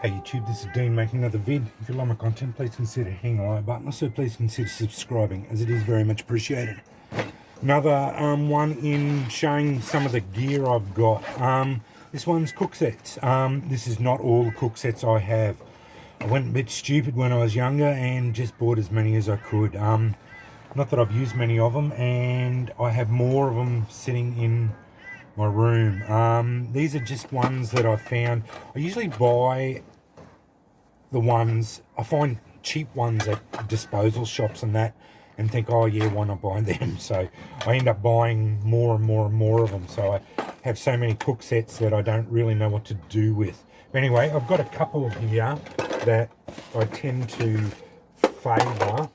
Hey YouTube, this is Dean making another vid. If you like my content, please consider hitting the like button. Also, please consider subscribing, as it is very much appreciated. Another one in showing some of the gear I've got. This one's cook sets. This is not all the cook sets I have. I went a bit stupid when I was younger and just bought as many as I could. Not that I've used many of them, and I have more of them sitting in my room. These are just ones that I found. I usually buy the ones, I find cheap ones at disposal shops and that, and think, oh yeah, why not buy them? So I end up buying more and more and more of them. So I have so many cook sets that I don't really know what to do with. But anyway, I've got a couple here that I tend to favour.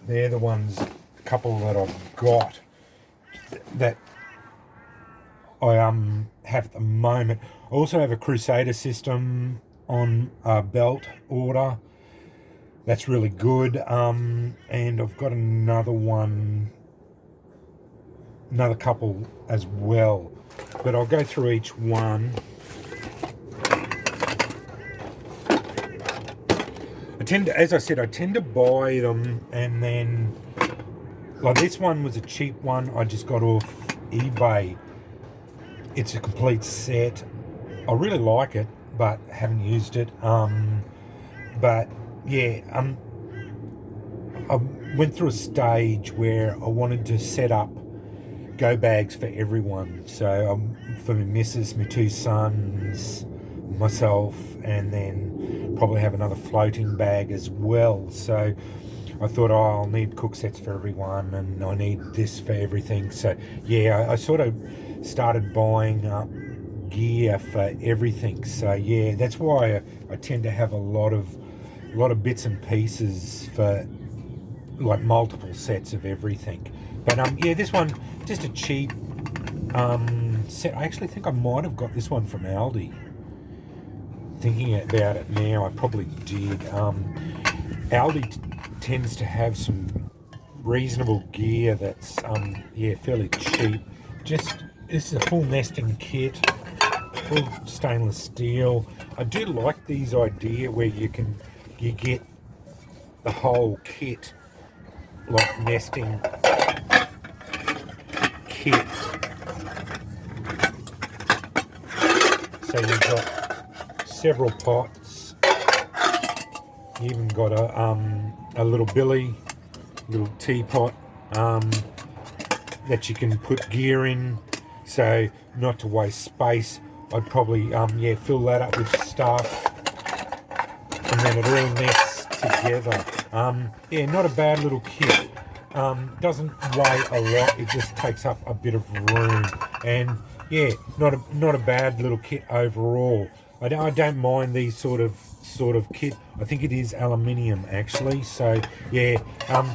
They're the ones, a couple that I've got that I have at the moment. I also have a Crusader system on a belt order. That's really good. And I've got another one, another couple as well. But I'll go through each one. As I said, I tend to buy them, and then, like this one was a cheap one I just got off eBay. It's a complete set. I really like it, but haven't used it. But yeah, I went through a stage where I wanted to set up go bags for everyone. So for my missus, my two sons, myself, and then probably have another floating bag as well. So I thought, oh, I'll need cook sets for everyone, and I need this for everything. So yeah, I sort of started buying up gear for everything. So yeah, that's why I tend to have a lot of bits and pieces for like multiple sets of everything. But yeah, this one just a cheap set. I actually think I might have got this one from Aldi. Thinking about it now, I probably did. Aldi tends to have some reasonable gear that's yeah, fairly cheap. Just, this is a full nesting kit, full stainless steel. I do like these idea where you get the whole kit, like nesting kit. So you've got several pots. You even got a little billy, little teapot that you can put gear in, so not to waste space. I'd probably yeah, fill that up with stuff, and then it all nests together. Yeah, not a bad little kit. Doesn't weigh a lot, it just takes up a bit of room, and yeah, not a bad little kit overall. I don't mind these sort of kit. I think it is aluminium actually, so yeah,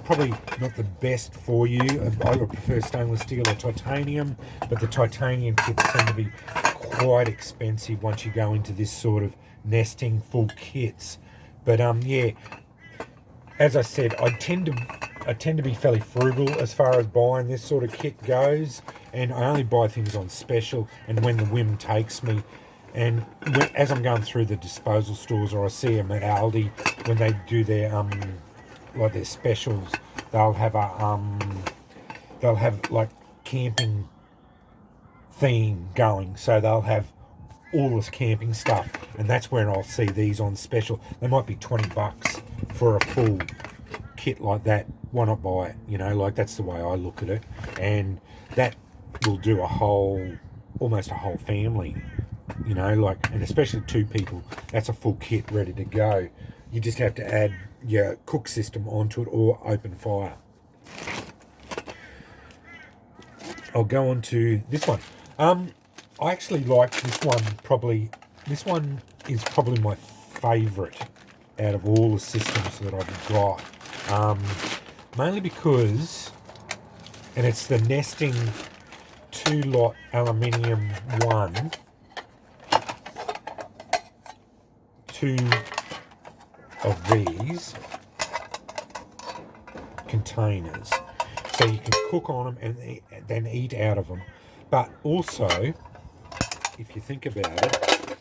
probably not the best for you. I would prefer stainless steel or titanium, but the titanium kits tend to be quite expensive once you go into this sort of nesting full kits. But yeah, as I said, I tend to be fairly frugal as far as buying this sort of kit goes, and I only buy things on special and when the whim takes me. And as I'm going through the disposal stores, or I see them at Aldi when they do their like their specials, they'll have like camping theme going, so they'll have all this camping stuff, and that's where I'll see these on special. They might be $20 for a full kit like that. Why not buy it? You know, like that's the way I look at it, and that will do almost a whole family. You know, like, and especially two people, that's a full kit ready to go. You just have to add your cook system onto it or open fire. I'll go on to this one. I actually like this one probably. This one is probably my favourite out of all the systems that I've got. Mainly because, and it's the nesting 2-lot aluminium one. Two of these containers, so you can cook on them and then eat out of them. But also if you think about it,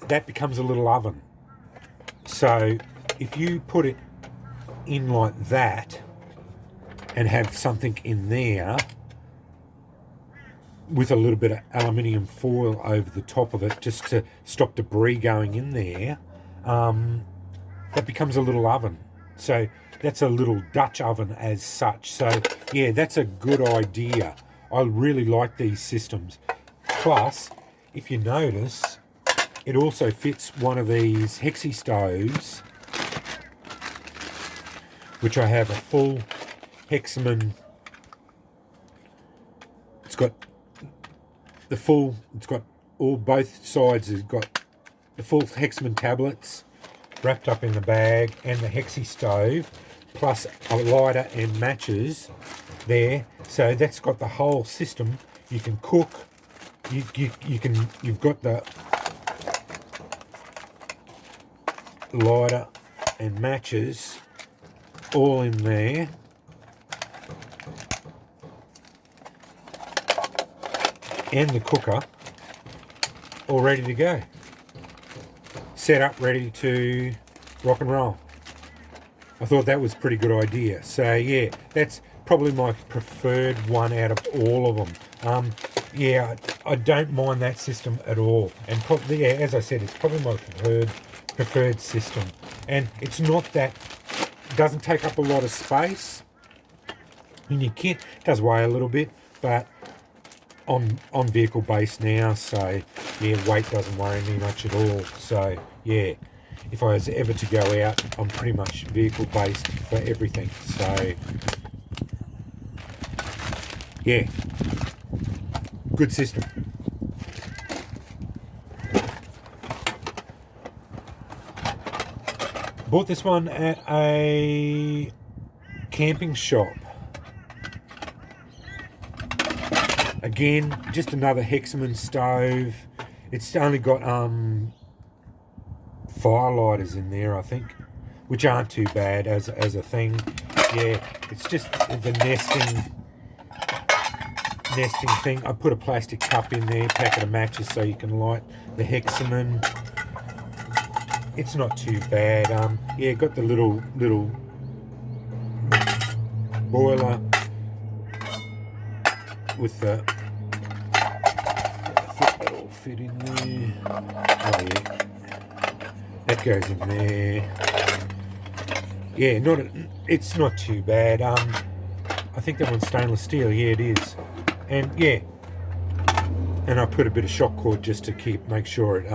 that becomes a little oven. So if you put it in like that and have something in there with a little bit of aluminium foil over the top of it just to stop debris going in there, that becomes a little oven. So that's a little Dutch oven as such. So yeah, that's a good idea. I really like these systems. Plus, if you notice, it also fits one of these hexi stoves, which I have a full hexamine. It's got both sides has got the full hexamine tablets wrapped up in the bag, and the hexi stove, plus a lighter and matches there. So that's got the whole system. You can cook. You've got the lighter and matches all in there. And the cooker all ready to go. Set up, ready to rock and roll. I thought that was a pretty good idea. So yeah, that's probably my preferred one out of all of them. Yeah, I don't mind that system at all. And probably, yeah, as I said, it's probably my preferred system. And it's not that, it doesn't take up a lot of space in your kit. It does weigh a little bit, but on vehicle base now, so yeah, weight doesn't worry me much at all. So yeah, if I was ever to go out, I'm pretty much vehicle based for everything. So yeah, good system. Bought this one at a camping shop. Again, just another hexamine stove. It's only got firelighters in there, I think, which aren't too bad as a thing. Yeah, it's just the nesting thing. I put a plastic cup in there, packet of matches so you can light the hexamine. It's not too bad. Yeah, got the little boiler with the, I think that'll fit in there. Oh yeah, that goes in there. Yeah, it's not too bad. I think that one's stainless steel. Yeah, it is. And yeah, and I put a bit of shock cord just to make sure it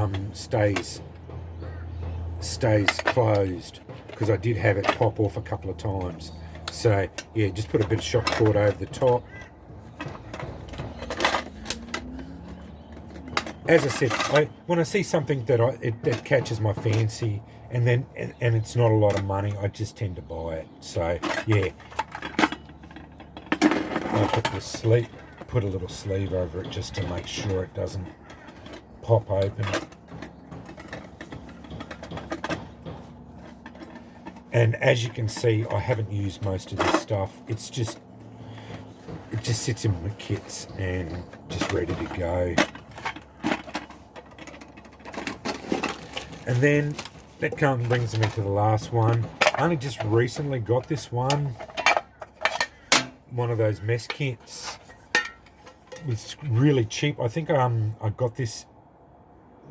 stays closed, because I did have it pop off a couple of times. So yeah, just put a bit of shock cord over the top. As I said, when I see something that catches my fancy, and it's not a lot of money, I just tend to buy it. So yeah, I put a little sleeve over it just to make sure it doesn't pop open. And as you can see, I haven't used most of this stuff. It just sits in my kits and just ready to go. And then that brings me to the last one. I only just recently got this one of those mess kits. It's really cheap. I think I got this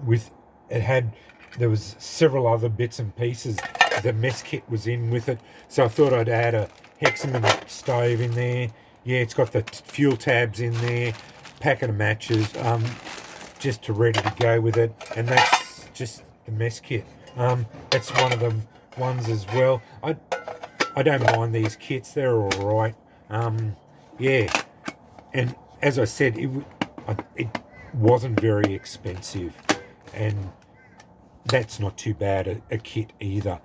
with, there was several other bits and pieces the mess kit was in with it, so I thought I'd add a hexamine stove in there. Yeah, it's got the fuel tabs in there, packet of matches, just ready to go with it. And that's just the mess kit. That's one of the ones as well. I don't mind these kits, they're all right. Yeah, and as I said, it wasn't very expensive, and that's not too bad a kit either.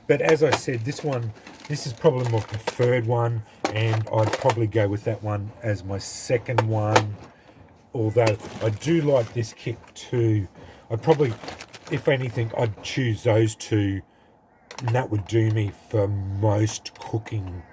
But as I said, this is probably my preferred one, and I'd probably go with that one as my second one. Although I do like this kit too. I'd probably, if anything, I'd choose those two, and that would do me for most cooking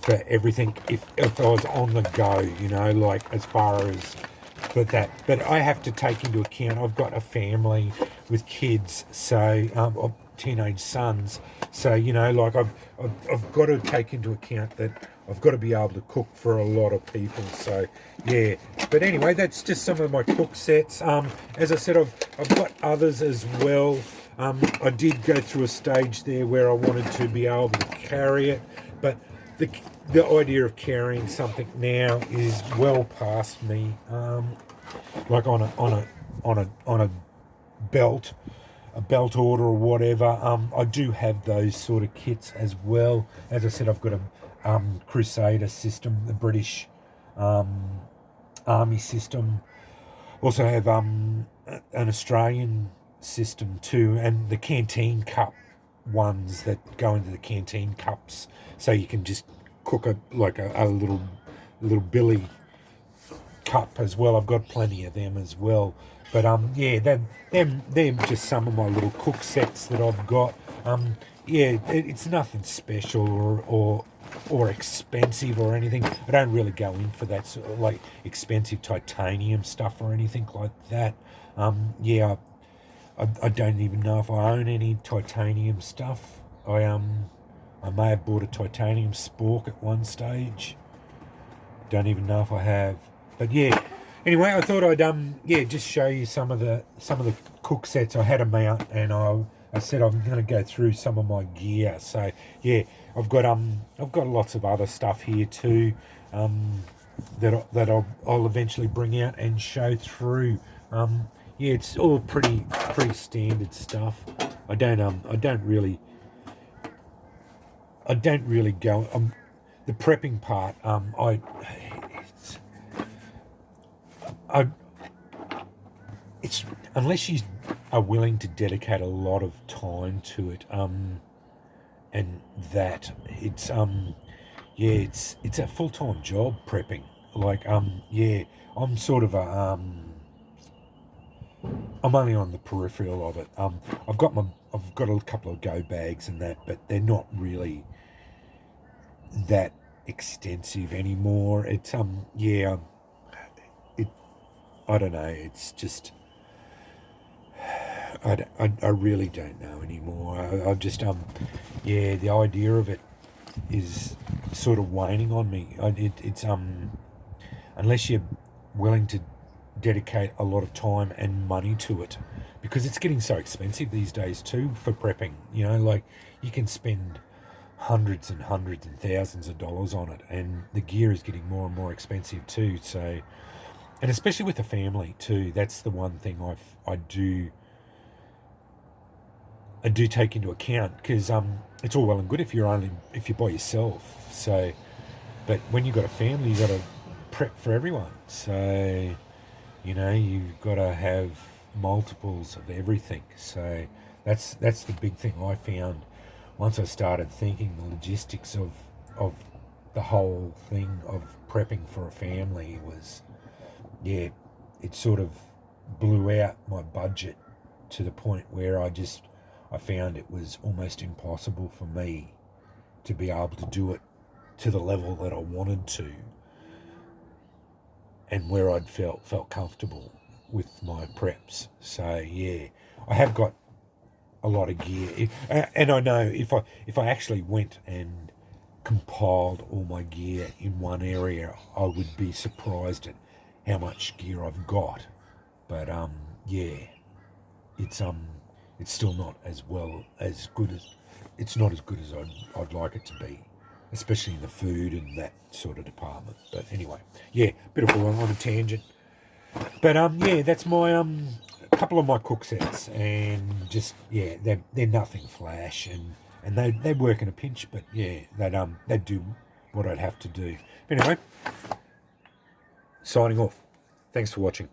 for everything if I was on the go, you know, like as far as for that. But I have to take into account I've got a family with kids, so of teenage sons. So you know, like I've got to take into account that I've got to be able to cook for a lot of people. So yeah. But anyway, that's just some of my cook sets. As I said, I've got others as well. I did go through a stage there where I wanted to be able to carry it, but the idea of carrying something now is well past me. Like on a belt, a belt order or whatever. I do have those sort of kits as well. As I said, I've got a Crusader system, the British Army system. Also have an Australian system too, and the canteen cup ones that go into the canteen cups, so you can just cook a little billy cup as well. I've got plenty of them as well. But yeah, they're just some of my little cook sets that I've got. Yeah, it's nothing special or expensive or anything. I don't really go in for that sort of like expensive titanium stuff or anything like that. Yeah, I don't even know if I own any titanium stuff. I may have bought a titanium spork at one stage. Don't even know if I have. But yeah. Anyway, I thought I'd just show you some of the cook sets. I had them out, and I said I'm going to go through some of my gear. So yeah, I've got lots of other stuff here too, that I'll eventually bring out and show through. Yeah, it's all pretty standard stuff. I don't really go the prepping part. It's unless you are willing to dedicate a lot of time to it, and that it's yeah, it's a full-time job prepping. Like yeah, I'm sort of a I'm only on the peripheral of it. I've got a couple of go bags and that, but they're not really that extensive anymore. It's yeah, I don't know. It's just I really don't know anymore. I just yeah, the idea of it is sort of waning on me. It's unless you're willing to dedicate a lot of time and money to it, because it's getting so expensive these days too for prepping. You know, like you can spend hundreds and thousands of dollars on it, and the gear is getting more and more expensive too. So, and especially with the family too, that's the one thing I do take into account, because it's all well and good if you're by yourself. So, but when you've got a family, you've got to prep for everyone. So, you know, you've got to have multiples of everything. So that's the big thing I found once I started thinking the logistics of the whole thing of prepping for a family was, yeah, it sort of blew out my budget to the point where I found it was almost impossible for me to be able to do it to the level that I wanted to, and where I'd felt comfortable with my preps. So yeah, I have got a lot of gear, and I know if I actually went and compiled all my gear in one area, I would be surprised at how much gear I've got. But yeah, it's still not as good as I'd like it to be, especially in the food and that sort of department. But anyway, yeah, bit of on a tangent. But yeah, that's my couple of my cook sets, and just yeah, they're nothing flash, and they work in a pinch, but yeah, they'd do what I'd have to do. Anyway, signing off. Thanks for watching.